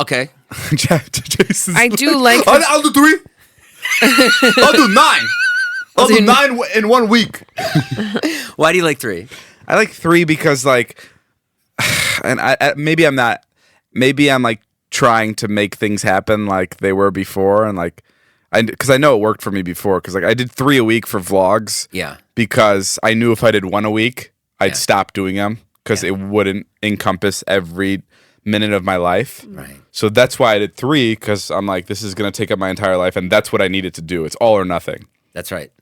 S2: Okay.
S1: Jason's
S3: I do like.
S5: I'll do 3. I'll do 9. I'll do 9 in 1 week.
S2: Why do you like 3?
S1: I like 3 because like, and maybe I'm like trying to make things happen like they were before, and like, because I know it worked for me before. Because like I did 3 a week for vlogs.
S2: Yeah.
S1: Because I knew if I did 1 a week, I'd stop doing them because it wouldn't encompass every minute of my life.
S2: Right.
S1: So that's why I did 3 because I'm like, this is gonna take up my entire life, and that's what I needed to do. It's all or nothing.
S2: That's right.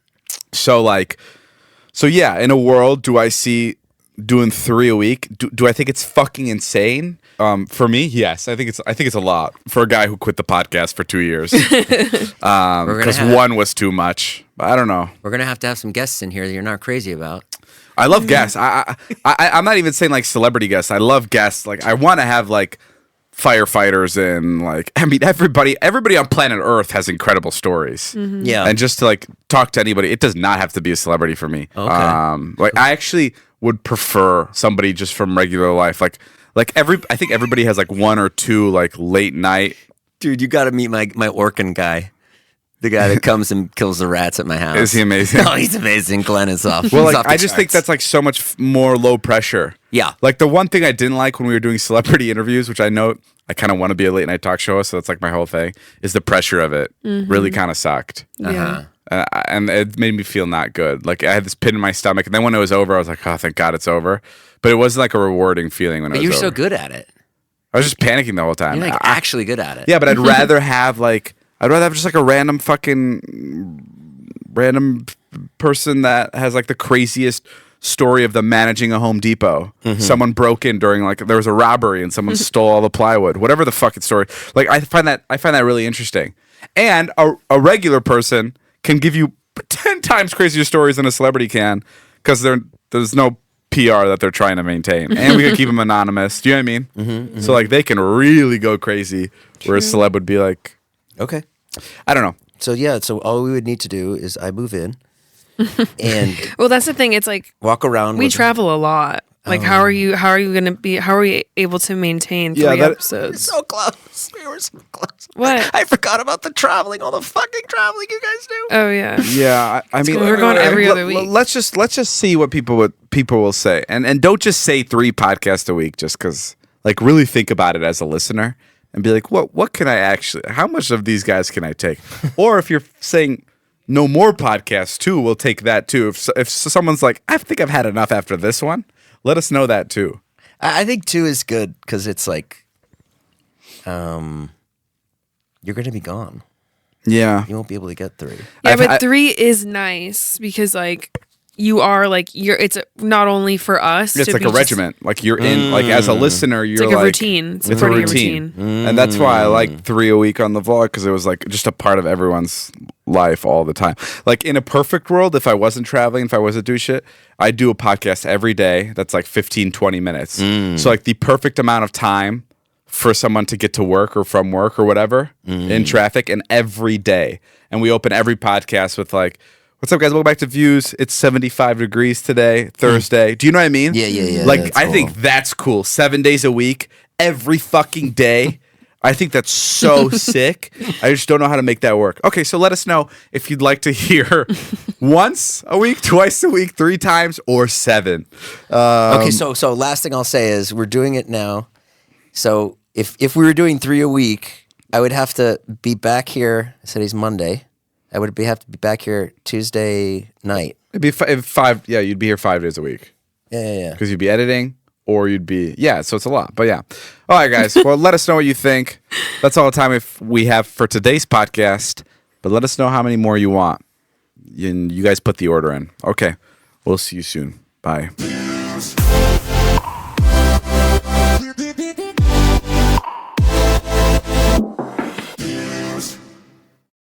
S1: So yeah, in a world, do I see doing 3 a week? Do I think it's fucking insane? For me, yes. I think it's a lot for a guy who quit the podcast for 2 years. Because 1 was too much. I don't know.
S2: We're gonna have to have some guests in here that you're not crazy about.
S1: I love guests. I'm not even saying like celebrity guests. I love guests. Like I want to have like firefighters and like everybody on planet Earth has incredible stories.
S3: Mm-hmm.
S2: Yeah.
S1: And just to like talk to anybody, it does not have to be a celebrity for me.
S2: Okay.
S1: I actually would prefer somebody just from regular life. I think everybody has like 1 or 2 like late night.
S2: Dude, you got to meet my Orkin guy. The guy that comes and kills the rats at my house.
S1: Is he amazing?
S2: Oh, he's amazing. Glenn is off.
S1: Well,
S2: He's
S1: like
S2: off the
S1: I just think
S2: charts.
S1: that's like so much more low pressure.
S2: Yeah.
S1: Like the one thing I didn't like when we were doing celebrity interviews, which I know I kind of want to be a late night talk show, so that's like my whole thing, is the pressure of it.
S3: Mm-hmm.
S1: Really kind of sucked.
S3: Yeah.
S1: And it made me feel not good. Like I had this pit in my stomach, and then when it was over, I was like, oh, thank God it's over. But it wasn't like a rewarding feeling when it
S2: But
S1: was
S2: you're
S1: over.
S2: so good at it.
S1: I was just panicking the whole time.
S2: You're like actually good at it.
S1: Yeah, but I'd rather have just like a random person that has like the craziest story of them managing a Home Depot. Someone broke in during there was a robbery and someone stole all the plywood. Whatever the fucking story. Like I find that really interesting. And a regular person can give you 10 times crazier stories than a celebrity can because there's no PR that they're trying to maintain, and we can keep them anonymous. Do you know what I mean? So like they can really go crazy, where a celeb would be like,
S2: okay,
S1: I don't know.
S2: So yeah, so all we would need to do is I move in, and
S3: well, that's the thing. It's like
S2: walk around.
S3: We travel a lot. Like, how are you able to maintain 3 episodes?
S2: So close. We were so close.
S3: What?
S2: I forgot about the traveling, all the fucking traveling you guys do.
S3: Oh yeah.
S1: Yeah, I mean,
S3: we're going every other week.
S1: Let's just see what people will say, and don't just say 3 podcasts a week just because. Like, really think about it as a listener and be like, what can I actually? How much of these guys can I take? Or if you're saying no more podcasts too, we'll take that too. If someone's like, I think I've had enough after this one. Let us know that too.
S2: I think 2 is good because it's like, you're going to be gone.
S1: Yeah,
S2: you won't be able to get 3.
S3: Yeah, but 3 is nice because like you are like it's not only for us.
S1: It's like a regiment. Like you're in. Like as a listener, you're
S3: it's like a routine. It's a routine.
S1: And that's why I like 3 a week on the vlog because it was like just a part of everyone's life all the time. Like in a perfect world, if I wasn't traveling, if I wasn't doing shit, I'd do a podcast every day that's like 15-20 minutes. So like the perfect amount of time for someone to get to work or from work or whatever in traffic, and every day. And we open every podcast with like, what's up, guys? Welcome back to Views. It's 75 degrees today, Thursday. Do you know what I mean?
S2: Yeah.
S1: Like, I think that's cool. 7 days a week, every fucking day. I think that's so sick. I just don't know how to make that work. Okay, so let us know if you'd like to hear once a week, twice a week, 3 times, or 7.
S2: Okay, so last thing I'll say is we're doing it now. So if we were doing 3 a week, I would have to be back here. Today's Monday. I would have to be back here Tuesday night.
S1: It'd be 5. Yeah, you'd be here 5 days a week.
S2: Yeah.
S1: Because you'd be editing, or you'd be so it's a lot. But yeah, all right, guys. Well, let us know what you think. That's all the time we have for today's podcast. But let us know how many more you want. And you guys put the order in. Okay, we'll see you soon. Bye.